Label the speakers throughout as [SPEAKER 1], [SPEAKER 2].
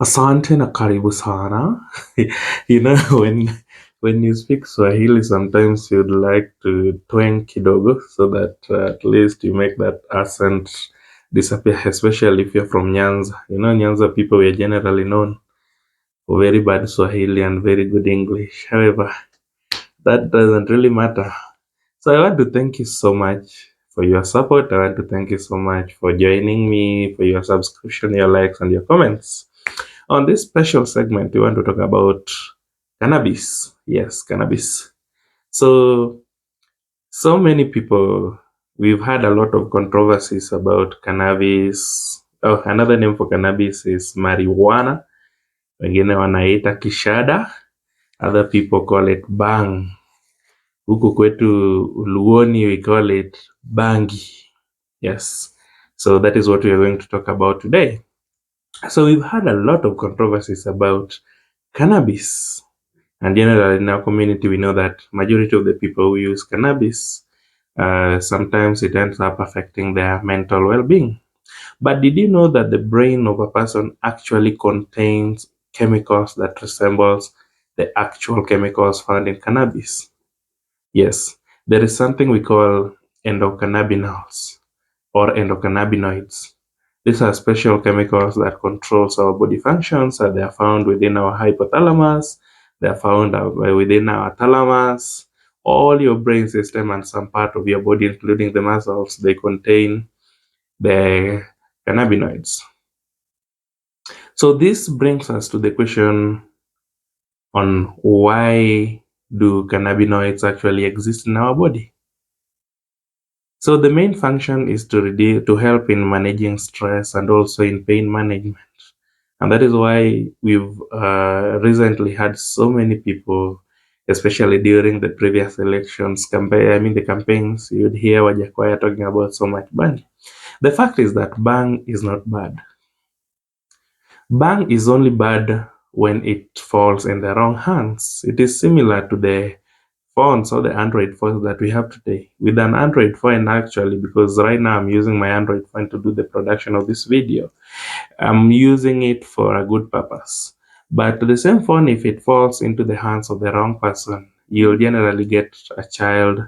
[SPEAKER 1] Asante na karibu sana. You know, when you speak Swahili, sometimes you'd like to twang kidogo so that at least you make that accent disappear, especially if you're from Nyanza. You know, Nyanza people were generally known for very bad Swahili and very good English. However, that doesn't really matter. So I want to thank you so much for your support. I want to thank you so much for joining me, for your subscription, your likes, and your comments. On this special segment, we want to talk about cannabis. Yes, cannabis. So many people, we've had a lot of controversies about cannabis. Oh, another name for cannabis is marijuana. Wengine wanaita kishada. Other people call it bang. Huku kwetu Luoni, we call it bangi. Yes. So that is what we are going to talk about today. So we've had a lot of controversies about cannabis. And generally in our community, we know that majority of the people who use cannabis, sometimes it ends up affecting their mental well-being. But did you know that the brain of a person actually contains chemicals that resembles the actual chemicals found in cannabis? Yes, there is something we call endocannabinoids or endocannabinoids. These are special chemicals that controls our body functions, and they are found within our hypothalamus. They are found within our thalamus. All your brain system and some part of your body, including the muscles, they contain the cannabinoids. So this brings us to the question on why do cannabinoids actually exist in our body? So the main function is to help in managing stress and also in pain management. And that is why we've recently had so many people, especially during the previous elections, the campaigns, you'd hear Wajakoya talking about so much bang. The fact is that bang is not bad. Bang is only bad when it falls in the wrong hands. It is similar to the phones or the Android phones that we have today. With an Android phone, actually, because right now I'm using my Android phone to do the production of this video, I'm using it for a good purpose. But the same phone, if it falls into the hands of the wrong person, you'll generally get a child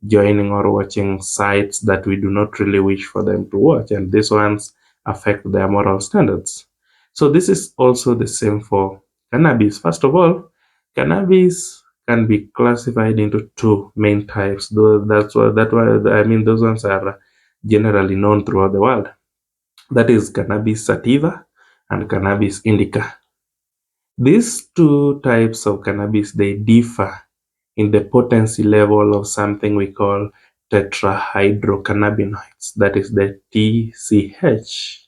[SPEAKER 1] joining or watching sites that we do not really wish for them to watch, and these ones affect their moral standards. So this is also the same for cannabis. First of all, cannabis can be classified into two main types. Those ones are generally known throughout the world. That is cannabis sativa and cannabis indica. These two types of cannabis, they differ in the potency level of something we call tetrahydrocannabinoids, that is the TCH.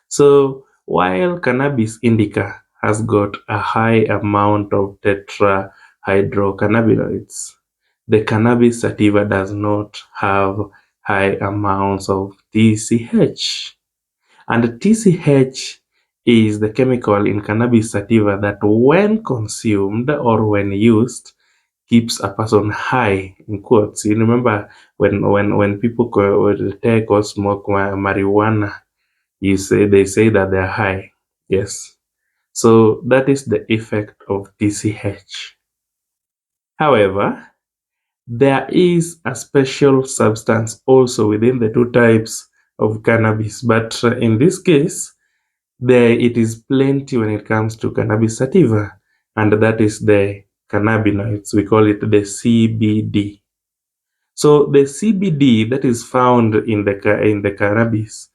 [SPEAKER 1] So while cannabis indica has got a high amount of tetrahydrocannabinoids, the cannabis sativa does not have high amounts of TCH. And TCH is the chemical in cannabis sativa that when consumed or when used keeps a person high, in quotes. You remember when people take or smoke marijuana, they say that they're high. Yes. So that is the effect of TCH. However, there is a special substance also within the two types of cannabis, but in this case, it is plenty when it comes to cannabis sativa, and that is the cannabinoids. We call it the CBD. So the CBD that is found in the cannabis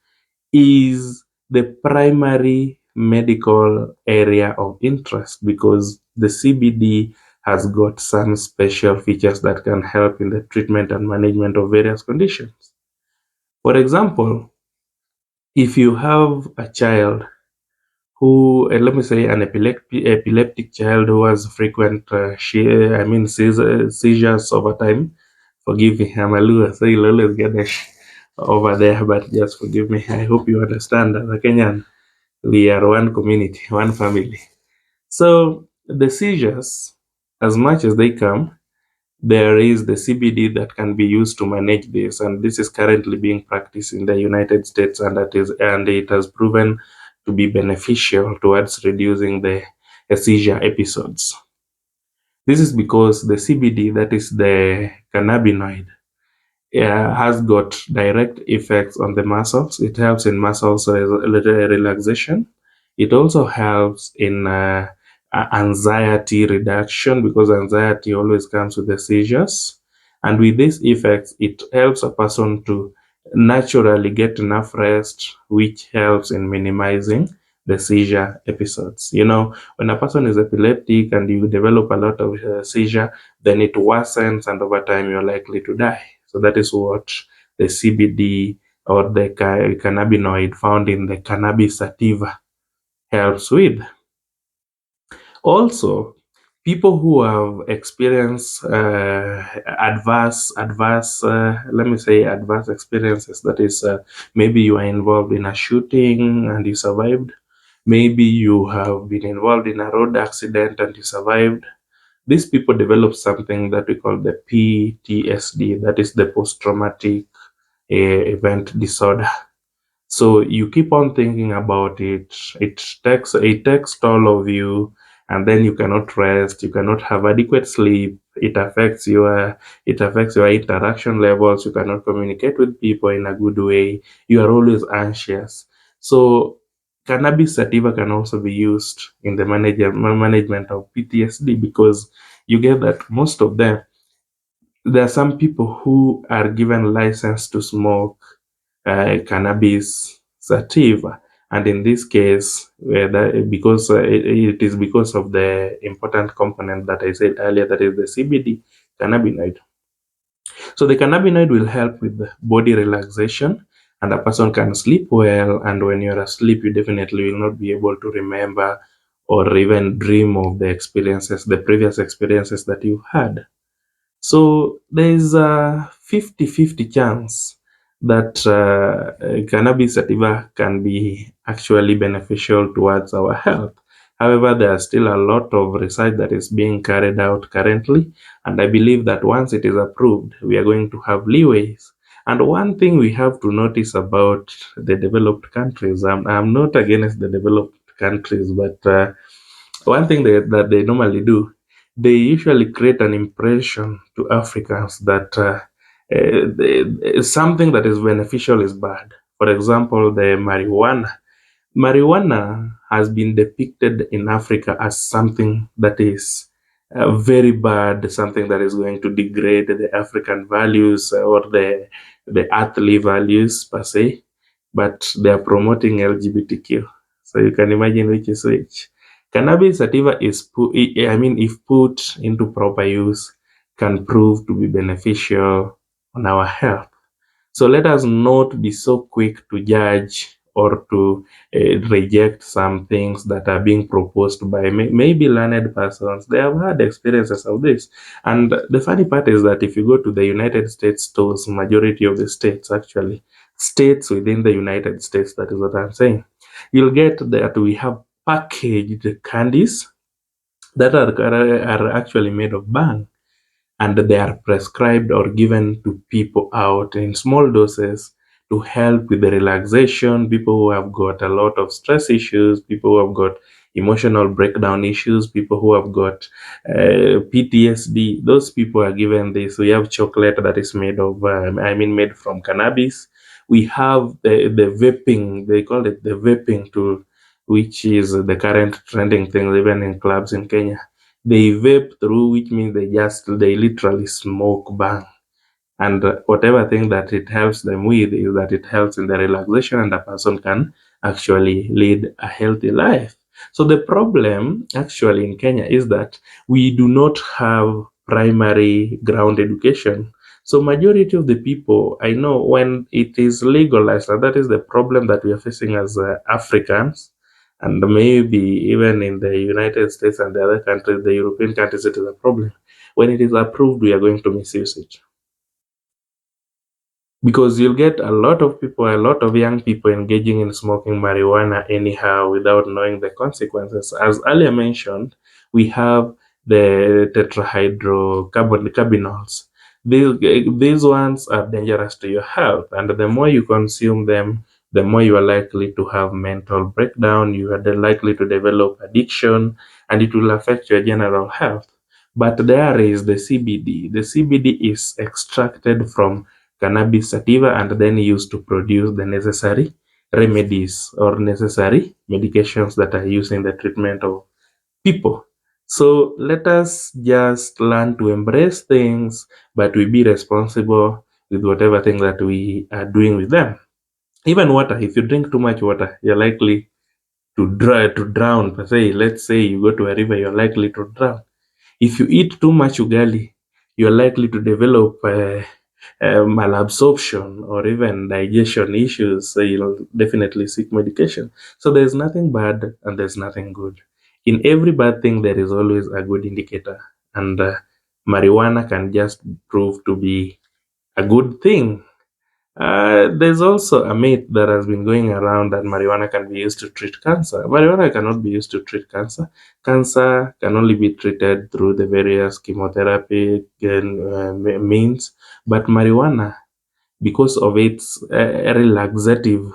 [SPEAKER 1] is the primary medical area of interest because the CBD has got some special features that can help in the treatment and management of various conditions. For example, if you have a child who, let me say, an epileptic child who has frequent seizures over time. Forgive me, I'm a Lua, so you'll always get the over there, but just forgive me. I hope you understand that the Kenyan, we are one community, one family. So the seizures, as much as they come, there is the CBD that can be used to manage this, and this is currently being practiced in the United States, and it has proven to be beneficial towards reducing the seizure episodes. This is because the CBD, that is the cannabinoid, has got direct effects on the muscles. It helps in muscles relaxation. It also helps in anxiety reduction, because anxiety always comes with the seizures. And with these effects, it helps a person to naturally get enough rest, which helps in minimizing the seizure episodes. When a person is epileptic and you develop a lot of seizure, then it worsens, and over time you're likely to die. So that is what the CBD, or the cannabinoid found in the cannabis sativa, helps with. Also, people who have experienced adverse experiences, that is, maybe you are involved in a shooting and you survived, maybe you have been involved in a road accident and you survived. These people develop something that we call the PTSD, that is the post-traumatic event disorder. So you keep on thinking about it. It takes toll of you, and then you cannot rest. You cannot have adequate sleep. It affects your interaction levels. You cannot communicate with people in a good way. You are always anxious. So cannabis sativa can also be used in the management of PTSD, because you get that most of them, there are some people who are given license to smoke cannabis sativa, and in this case, because it is because of the important component that I said earlier, that is the CBD cannabinoid. So the cannabinoid will help with the body relaxation, and a person can sleep well. And when you're asleep, you definitely will not be able to remember or even dream of the previous experiences that you had. So there is a 50-50 chance that cannabis sativa can be actually beneficial towards our health. However, there is still a lot of research that is being carried out currently, and I believe that once it is approved, we are going to have leeways. And one thing we have to notice about the developed countries, I'm not against the developed countries, but one thing that they normally do, they usually create an impression to Africans that something that is beneficial is bad. For example, the marijuana. Marijuana has been depicted in Africa as something that is very bad, something that is going to degrade the African values, or the earthly values per se, but they are promoting LGBTQ. So you can imagine which is which. Cannabis sativa if put into proper use, can prove to be beneficial on our health. So let us not be so quick to judge or to reject some things that are being proposed by maybe learned persons. They have had experiences of this. And the funny part is that if you go to the United States stores, majority of the states, actually, states within the United States, that is what I'm saying, you'll get that we have packaged candies that are actually made of bang, and they are prescribed or given to people out in small doses to help with the relaxation. People who have got a lot of stress issues, people who have got emotional breakdown issues, people who have got PTSD, those people are given this. We have chocolate that is made from cannabis. We have the vaping, they call it the vaping tool, which is the current trending thing even in clubs in Kenya. They vape through, which means they literally smoke bang. And whatever thing that it helps them with is that it helps in the relaxation, and a person can actually lead a healthy life. So the problem actually in Kenya is that we do not have primary ground education. So majority of the people I know, when it is legalized, and that is the problem that we are facing as Africans, and maybe even in the United States and the other countries, the European countries, it is a problem. When it is approved, we are going to misuse it, because you'll get a lot of young people engaging in smoking marijuana anyhow without knowing the consequences. As earlier mentioned, we have the tetrahydrocannabinols. These ones are dangerous to your health, and the more you consume them, the more you are likely to have mental breakdown, you are likely to develop addiction, and it will affect your general health. But there is the CBD. The CBD is extracted from cannabis sativa and then used to produce the necessary remedies or necessary medications that are used in the treatment of people. So let us just learn to embrace things, but we be responsible with whatever thing that we are doing with them. Even water, if you drink too much water, you're likely to drown. Per se, let's say you go to a river, you're likely to drown. If you eat too much ugali, you're likely to develop malabsorption or even digestion issues. So you'll definitely seek medication. So there's nothing bad and there's nothing good. In every bad thing, there is always a good indicator. And marijuana can just prove to be a good thing. There's also a myth that has been going around that marijuana can be used to treat cancer. Marijuana cannot be used to treat cancer. Cancer can only be treated through the various chemotherapy means, but marijuana, because of its relaxative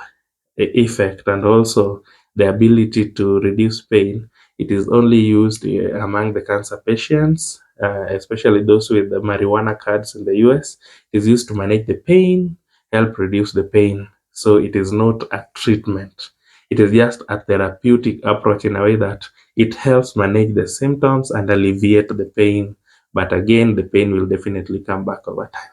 [SPEAKER 1] effect and also the ability to reduce pain. It is only used among the cancer patients, especially those with the marijuana cards in the US. It is used to manage the pain, help reduce the pain. So it is not a treatment. It is just a therapeutic approach in a way that it helps manage the symptoms and alleviate the pain. But again, the pain will definitely come back over time.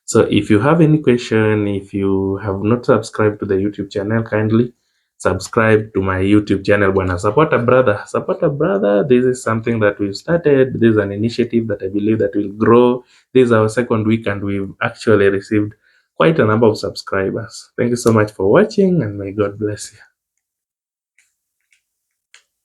[SPEAKER 1] So if you have any question, if you have not subscribed to the YouTube channel, kindly subscribe to my YouTube channel. Bwana, support a brother. Support a brother. This is something that we've started. This is an initiative that I believe that will grow. This is our second week and we've actually received quite a number of subscribers. Thank you so much for watching and may God bless you.